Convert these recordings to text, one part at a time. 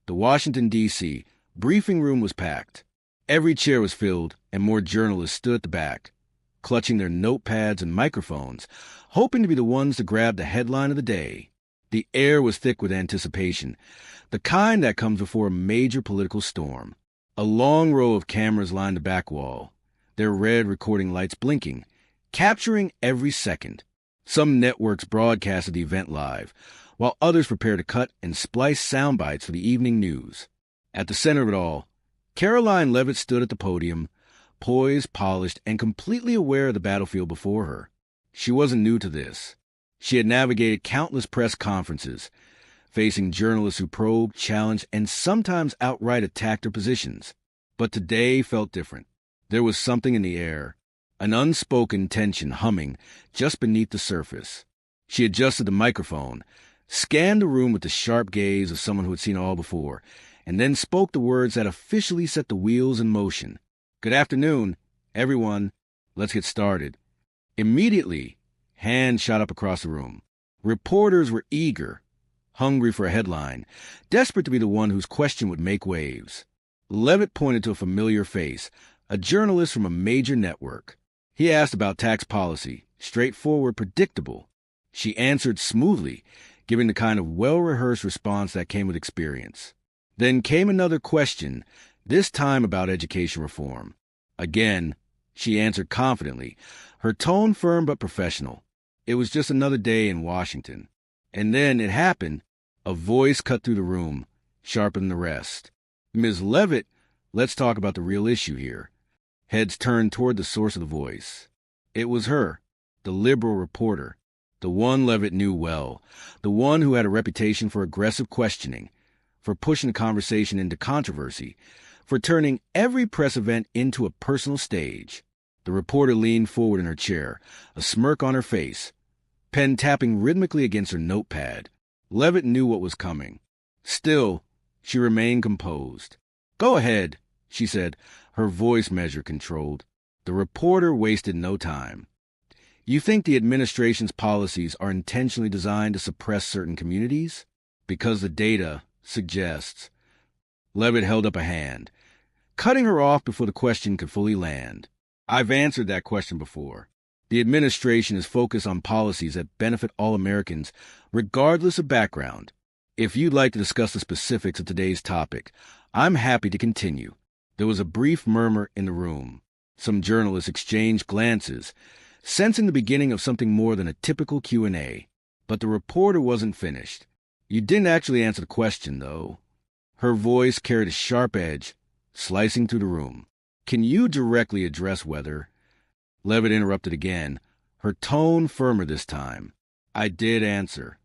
The Washington, D.C. briefing room was packed. Every chair was filled, and more journalists stood at the back, clutching their notepads and microphones, hoping to be the ones to grab the headline of the day. The air was thick with anticipation, the kind that comes before a major political storm. A long row of cameras lined the back wall, their red recording lights blinking, capturing every second. Some networks broadcasted the event live, while others prepared to cut and splice sound bites for the evening news. At the center of it all, Karoline Leavitt stood at the podium, poised, polished, and completely aware of the battlefield before her. She wasn't new to this. She had navigated countless press conferences, facing journalists who probed, challenged, and sometimes outright attacked her positions. But today felt different. There was something in the air, an unspoken tension humming just beneath the surface. She adjusted the microphone, scanned the room with the sharp gaze of someone who had seen all before, and then spoke the words that officially set the wheels in motion. "Good afternoon, everyone. Let's get started." Immediately, hands shot up across the room. Reporters were eager, hungry for a headline, desperate to be the one whose question would make waves. Leavitt pointed to a familiar face, a journalist from a major network. He asked about tax policy, straightforward, predictable. She answered smoothly, giving the kind of well-rehearsed response that came with experience. Then came another question, this time about education reform. Again, she answered confidently, her tone firm but professional. It was just another day in Washington. And then it happened. A voice cut through the room, sharper than the rest. "Ms. Leavitt, let's talk about the real issue here." Heads turned toward the source of the voice. It was her, the liberal reporter, the one Leavitt knew well, the one who had a reputation for aggressive questioning, for pushing the conversation into controversy, for turning every press event into a personal stage. The reporter leaned forward in her chair, a smirk on her face, pen tapping rhythmically against her notepad. Leavitt knew what was coming. Still, she remained composed. "Go ahead," she said, her voice measure controlled. The reporter wasted no time. "You think the administration's policies are intentionally designed to suppress certain communities? Because the data suggests." Leavitt held up a hand, cutting her off before the question could fully land. "I've answered that question before. The administration is focused on policies that benefit all Americans, regardless of background. If you'd like to discuss the specifics of today's topic, I'm happy to continue." There was a brief murmur in the room. Some journalists exchanged glances, sensing the beginning of something more than a typical Q&A. But the reporter wasn't finished. "You didn't actually answer the question, though." Her voice carried a sharp edge, slicing through the room. "Can you directly address whether—" Leavitt interrupted again, her tone firmer this time. "I did answer."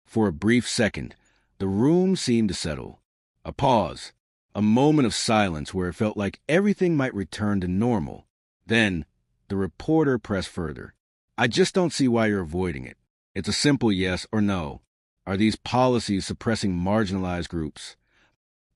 For a brief second, the room seemed to settle. A pause, a moment of silence where it felt like everything might return to normal. Then, the reporter pressed further. "I just don't see why you're avoiding it. It's a simple yes or no. Are these policies suppressing marginalized groups?"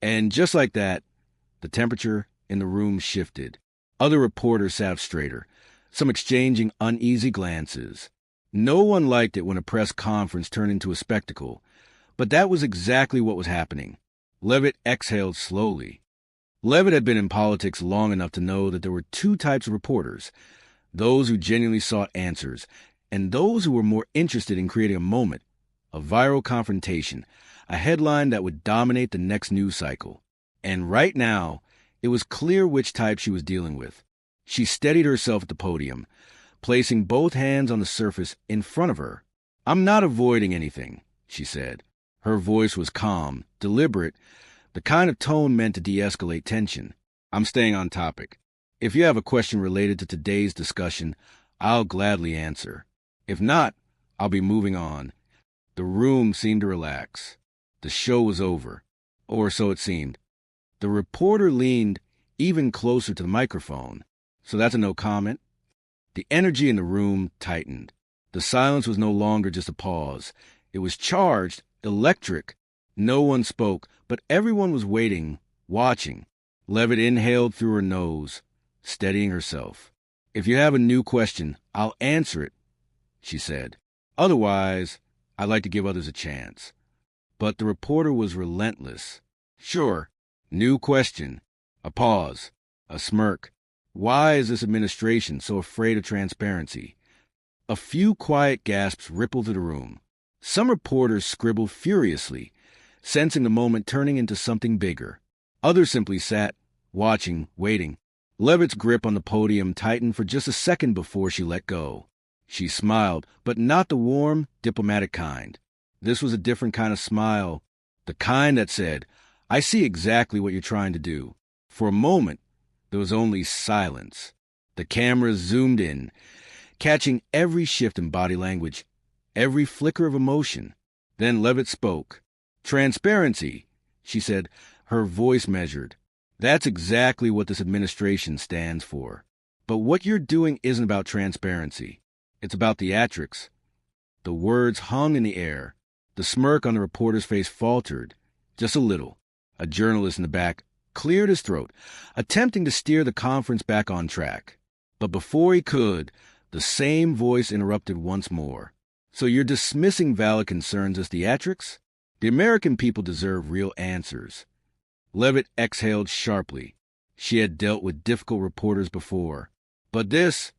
And just like that, the temperature in the room shifted. Other reporters sat up straighter, some exchanging uneasy glances. No one liked it when a press conference turned into a spectacle, but that was exactly what was happening. Leavitt exhaled slowly. Leavitt had been in politics long enough to know that there were two types of reporters, those who genuinely sought answers, and those who were more interested in creating a moment, a viral confrontation, a headline that would dominate the next news cycle. And right now, it was clear which type she was dealing with. She steadied herself at the podium, placing both hands on the surface in front of her. "I'm not avoiding anything," she said. Her voice was calm, deliberate, the kind of tone meant to de-escalate tension. "I'm staying on topic. If you have a question related to today's discussion, I'll gladly answer. If not, I'll be moving on." The room seemed to relax. The show was over, or so it seemed. The reporter leaned even closer to the microphone. "So that's a no comment?" The energy in the room tightened. The silence was no longer just a pause. It was charged, electric. No one spoke, but everyone was waiting, watching. Leavitt inhaled through her nose, steadying herself. "If you have a new question, I'll answer it," she said. "Otherwise, I'd like to give others a chance." But the reporter was relentless. Sure. New question. A pause. A smirk. Why is this administration so afraid of transparency? A few quiet gasps rippled through the room. Some reporters scribbled furiously, sensing the moment turning into something bigger. Others simply sat, watching, waiting. Leavitt's grip on the podium tightened for just a second before she let go. She smiled, but not the warm, diplomatic kind. This was a different kind of smile, the kind that said, "I see exactly what you're trying to do." For a moment, there was only silence. The cameras zoomed in, catching every shift in body language, every flicker of emotion. Then Leavitt spoke. "Transparency," she said, her voice measured. "That's exactly what this administration stands for. But what you're doing isn't about transparency. It's about theatrics." The words hung in the air. The smirk on the reporter's face faltered, just a little. A journalist in the back cleared his throat, attempting to steer the conference back on track. But before he could, the same voice interrupted once more. "So you're dismissing valid concerns as theatrics? The American people deserve real answers." Leavitt exhaled sharply. She had dealt with difficult reporters before. But this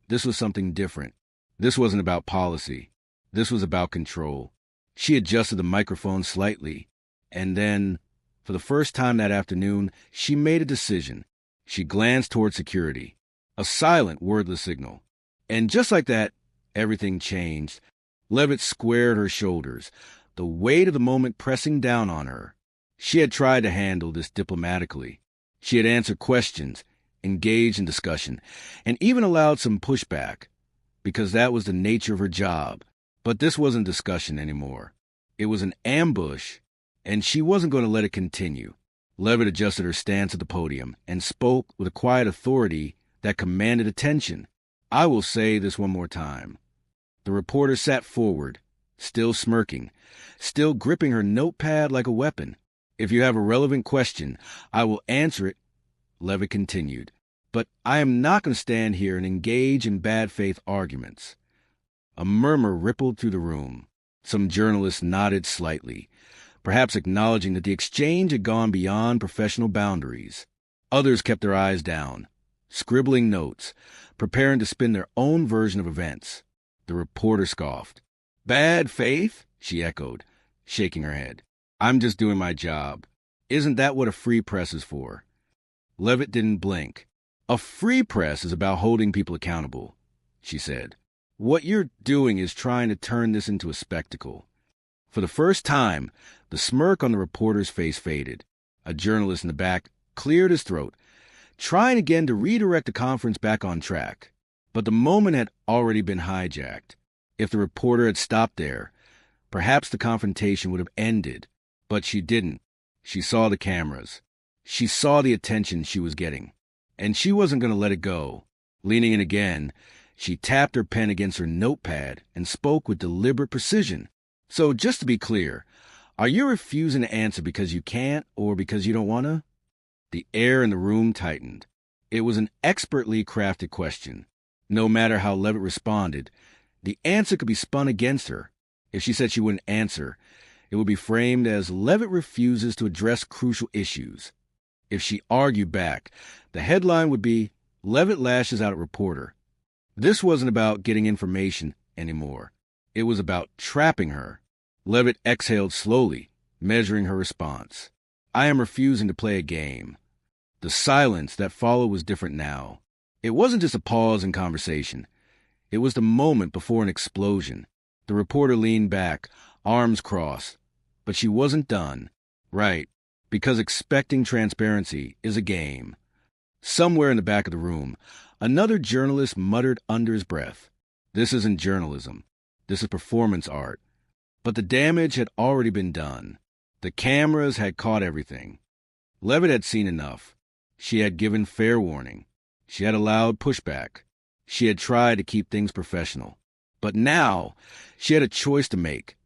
was something different. This wasn't about policy. This was about control. She adjusted the microphone slightly, and then, for the first time that afternoon, she made a decision. She glanced toward security. A silent, wordless signal. And just like that, everything changed. Leavitt squared her shoulders, the weight of the moment pressing down on her. She had tried to handle this diplomatically. She had answered questions, engaged in discussion, and even allowed some pushback, because that was the nature of her job. But this wasn't discussion anymore. It was an ambush, and she wasn't going to let it continue. Leavitt adjusted her stance at the podium and spoke with a quiet authority that commanded attention. "I will say this one more time." The reporter sat forward, still smirking, still gripping her notepad like a weapon. "If you have a relevant question, I will answer it," Leavitt continued. "But I am not going to stand here and engage in bad faith arguments." A murmur rippled through the room. Some journalists nodded slightly, perhaps acknowledging that the exchange had gone beyond professional boundaries. Others kept their eyes down, scribbling notes, preparing to spin their own version of events. The reporter scoffed. "Bad faith?" she echoed, shaking her head. "I'm just doing my job. Isn't that what a free press is for?" Leavitt didn't blink. "A free press is about holding people accountable," she said. "What you're doing is trying to turn this into a spectacle." For the first time, the smirk on the reporter's face faded. A journalist in the back cleared his throat, trying again to redirect the conference back on track. But the moment had already been hijacked. If the reporter had stopped there, perhaps the confrontation would have ended. But she didn't. She saw the cameras. She saw the attention she was getting. And she wasn't going to let it go. Leaning in again, she tapped her pen against her notepad and spoke with deliberate precision. "So just to be clear, are you refusing to answer because you can't or because you don't want to?" The air in the room tightened. It was an expertly crafted question. No matter how Leavitt responded, the answer could be spun against her. If she said she wouldn't answer, it would be framed as Leavitt refuses to address crucial issues. If she argued back, the headline would be, "Leavitt lashes out at reporter." This wasn't about getting information anymore. It was about trapping her. Leavitt exhaled slowly, measuring her response. "I am refusing to play a game." The silence that followed was different now. It wasn't just a pause in conversation. It was the moment before an explosion. The reporter leaned back, arms crossed. But she wasn't done. Right, because expecting transparency is a game. Somewhere in the back of the room, another journalist muttered under his breath, "This isn't journalism. This is performance art." But the damage had already been done. The cameras had caught everything. Leavitt had seen enough. She had given fair warning. She had allowed pushback. She had tried to keep things professional. But now, she had a choice to make.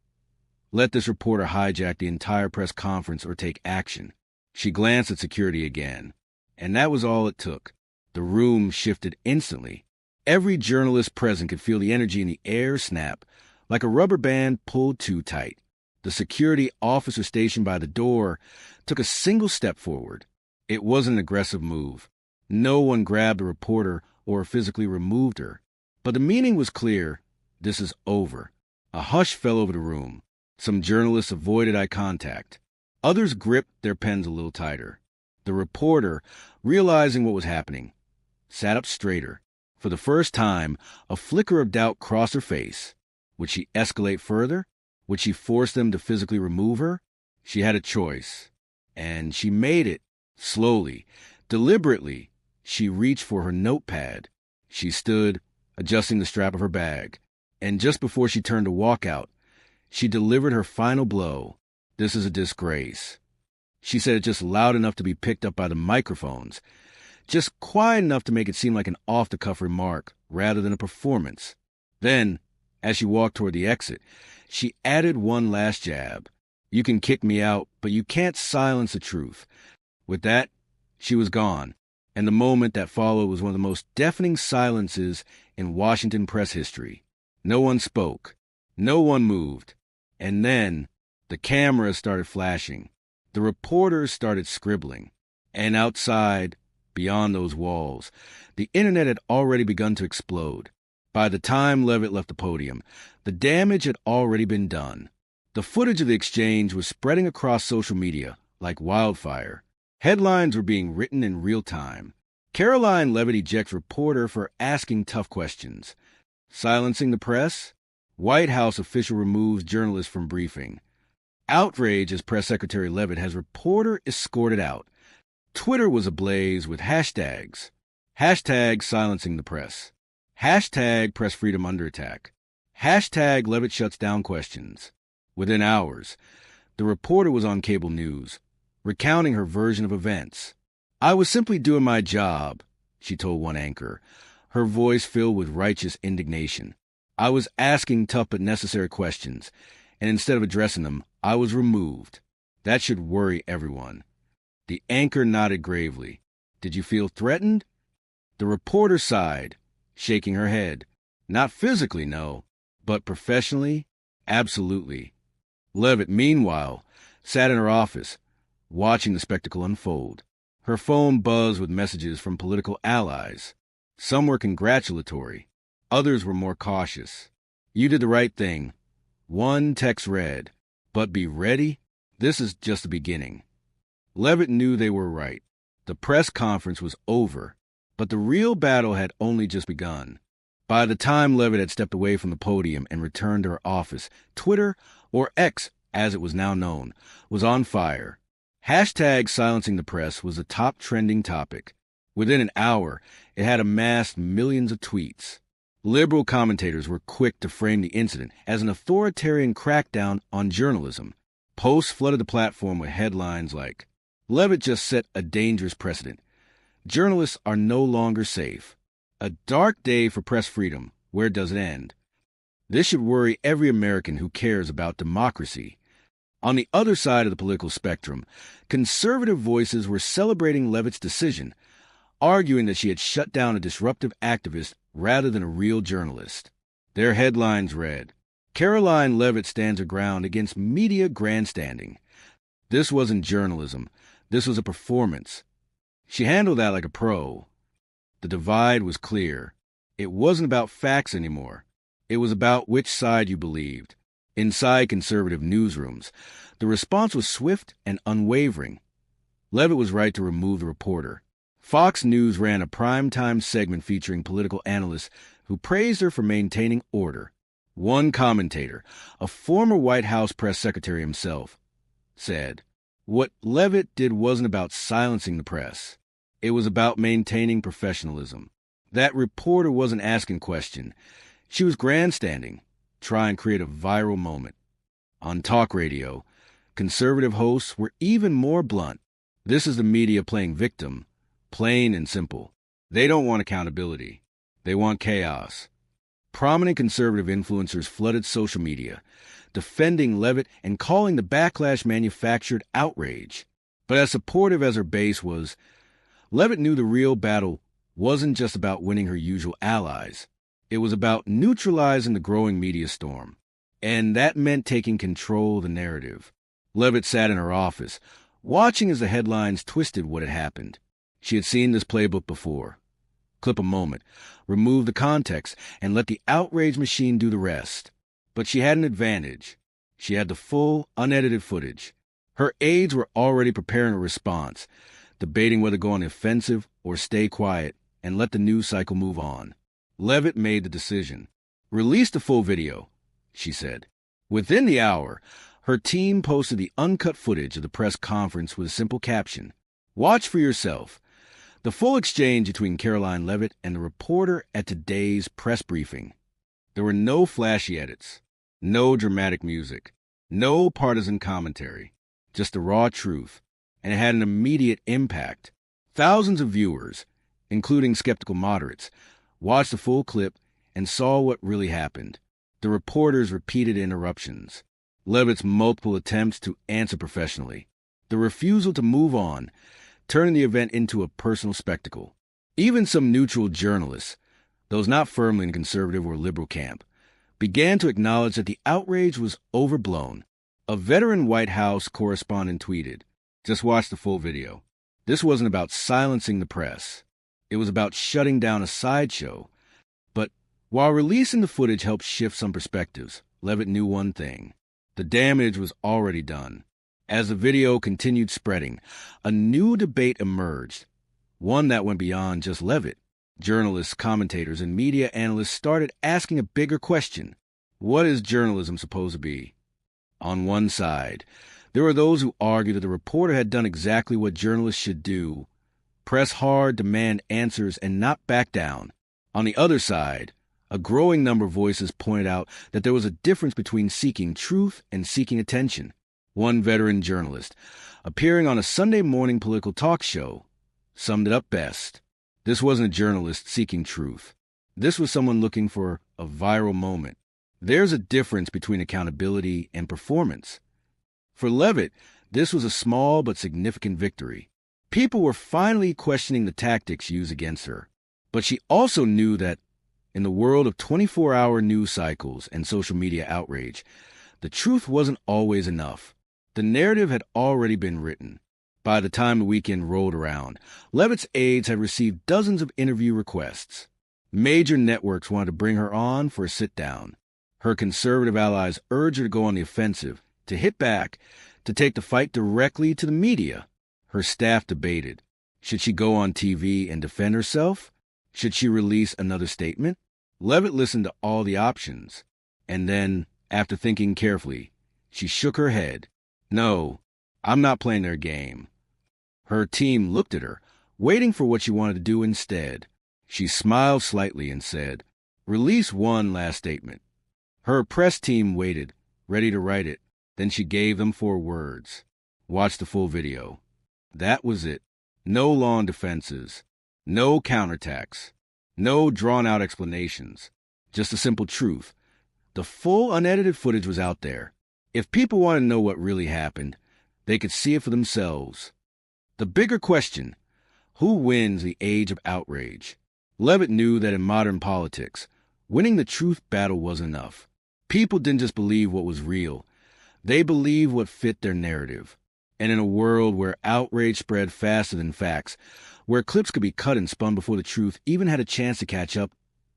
Let this reporter hijack the entire press conference or take action. She glanced at security again. And that was all it took. The room shifted instantly. Every journalist present could feel the energy in the air snap, like a rubber band pulled too tight. The security officer stationed by the door took a single step forward. It wasn't an aggressive move. No one grabbed a reporter or physically removed her. But the meaning was clear. This is over. A hush fell over the room. Some journalists avoided eye contact. Others gripped their pens a little tighter. The reporter, realizing what was happening, sat up straighter. For the first time, a flicker of doubt crossed her face. Would she escalate further? Would she force them to physically remove her? She had a choice. And she made it. Slowly, deliberately, she reached for her notepad. She stood, adjusting the strap of her bag. And just before she turned to walk out, she delivered her final blow. This is a disgrace. She said it just loud enough to be picked up by the microphones, just quiet enough to make it seem like an off-the-cuff remark rather than a performance. Then, as she walked toward the exit, she added one last jab. You can kick me out, but you can't silence the truth. With that, she was gone, and the moment that followed was one of the most deafening silences in Washington press history. No one spoke. No one moved. And then, the cameras started flashing. The reporters started scribbling. And outside, beyond those walls, the internet had already begun to explode. By the time Leavitt left the podium, the damage had already been done. The footage of the exchange was spreading across social media like wildfire. Headlines were being written in real time. Karoline Leavitt ejects reporter for asking tough questions. Silencing the press? White House official removes journalist from briefing. Outrage as Press Secretary Leavitt has reporter escorted out. Twitter was ablaze with hashtags. Hashtag silencing the press. Hashtag press freedom under attack. Hashtag Leavitt shuts down questions. Within hours, the reporter was on cable news, recounting her version of events. I was simply doing my job, she told one anchor, her voice filled with righteous indignation. I was asking tough but necessary questions, and instead of addressing them, I was removed. That should worry everyone. The anchor nodded gravely. Did you feel threatened? The reporter sighed, shaking her head. Not physically, no, but professionally, absolutely. Leavitt, meanwhile, sat in her office, watching the spectacle unfold. Her phone buzzed with messages from political allies. Some were congratulatory. Others were more cautious. You did the right thing. One text read, but be ready. This is just the beginning. Leavitt knew they were right. The press conference was over, but the real battle had only just begun. By the time Leavitt had stepped away from the podium and returned to her office, Twitter, or X as it was now known, was on fire. Hashtag silencing the press was the top trending topic. Within an hour, it had amassed millions of tweets. Liberal commentators were quick to frame the incident as an authoritarian crackdown on journalism. Posts flooded the platform with headlines like, Leavitt just set a dangerous precedent. Journalists are no longer safe. A dark day for press freedom. Where does it end? This should worry every American who cares about democracy. On the other side of the political spectrum, conservative voices were celebrating Leavitt's decision, arguing that she had shut down a disruptive activist rather than a real journalist. Their headlines read, Karoline Leavitt stands her ground against media grandstanding. This wasn't journalism. This was a performance. She handled that like a pro. The divide was clear. It wasn't about facts anymore. It was about which side you believed. Inside conservative newsrooms, the response was swift and unwavering. Leavitt was right to remove the reporter. Fox News ran a primetime segment featuring political analysts who praised her for maintaining order. One commentator, a former White House press secretary himself, said, what Leavitt did wasn't about silencing the press. It was about maintaining professionalism. That reporter wasn't asking questions. She was grandstanding, trying to create a viral moment. On talk radio, conservative hosts were even more blunt. This is the media playing victim, plain and simple. They don't want accountability. They want chaos. Prominent conservative influencers flooded social media, defending Leavitt and calling the backlash manufactured outrage. But as supportive as her base was, Leavitt knew the real battle wasn't just about winning her usual allies. It was about neutralizing the growing media storm. And that meant taking control of the narrative. Leavitt sat in her office, watching as the headlines twisted what had happened. She had seen this playbook before. Clip a moment, remove the context, and let the outrage machine do the rest. But she had an advantage. She had the full, unedited footage. Her aides were already preparing a response, debating whether to go on the offensive or stay quiet and let the news cycle move on. Leavitt made the decision. "Release the full video," she said. Within the hour, her team posted the uncut footage of the press conference with a simple caption: "Watch for yourself." The full exchange between Karoline Leavitt and the reporter at today's press briefing. There were no flashy edits, no dramatic music, no partisan commentary, just the raw truth, and it had an immediate impact. Thousands of viewers, including skeptical moderates, watched the full clip and saw what really happened. The reporter's repeated interruptions, Leavitt's multiple attempts to answer professionally, the refusal to move on, turning the event into a personal spectacle. Even some neutral journalists, those not firmly in conservative or liberal camp, began to acknowledge that the outrage was overblown. A veteran White House correspondent tweeted, "Just watch the full video. This wasn't about silencing the press. It was about shutting down a sideshow." But while releasing the footage helped shift some perspectives, Leavitt knew one thing. The damage was already done. As the video continued spreading, a new debate emerged, one that went beyond just Leavitt. Journalists, commentators, and media analysts started asking a bigger question. What is journalism supposed to be? On one side, there were those who argued that the reporter had done exactly what journalists should do: press hard, demand answers, and not back down. On the other side, a growing number of voices pointed out that there was a difference between seeking truth and seeking attention. One veteran journalist, appearing on a Sunday morning political talk show, summed it up best. This wasn't a journalist seeking truth. This was someone looking for a viral moment. There's a difference between accountability and performance. For Leavitt, this was a small but significant victory. People were finally questioning the tactics used against her. But she also knew that in the world of 24-hour news cycles and social media outrage, the truth wasn't always enough. The narrative had already been written. By the time the weekend rolled around, Leavitt's aides had received dozens of interview requests. Major networks wanted to bring her on for a sit-down. Her conservative allies urged her to go on the offensive, to hit back, to take the fight directly to the media. Her staff debated. Should she go on TV and defend herself? Should she release another statement? Leavitt listened to all the options. And then, after thinking carefully, she shook her head. "No, I'm not playing their game." Her team looked at her, waiting for what she wanted to do instead. She smiled slightly and said, "Release one last statement." Her press team waited, ready to write it. Then she gave them 4 words. "Watch the full video." That was it. No long defenses. No counterattacks. No drawn-out explanations. Just a simple truth. The full unedited footage was out there. If people wanted to know what really happened, they could see it for themselves. The bigger question: who wins the age of outrage? Leavitt knew that in modern politics, winning the truth battle wasn't enough. People didn't just believe what was real. They believed what fit their narrative. And in a world where outrage spread faster than facts, where clips could be cut and spun before the truth even had a chance to catch up,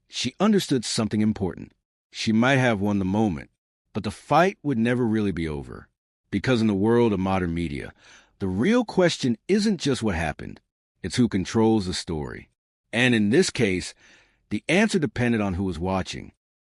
she understood something important. She might have won the moment, but the fight would never really be over. Because in the world of modern media, the real question isn't just what happened, it's who controls the story. And in this case, the answer depended on who was watching.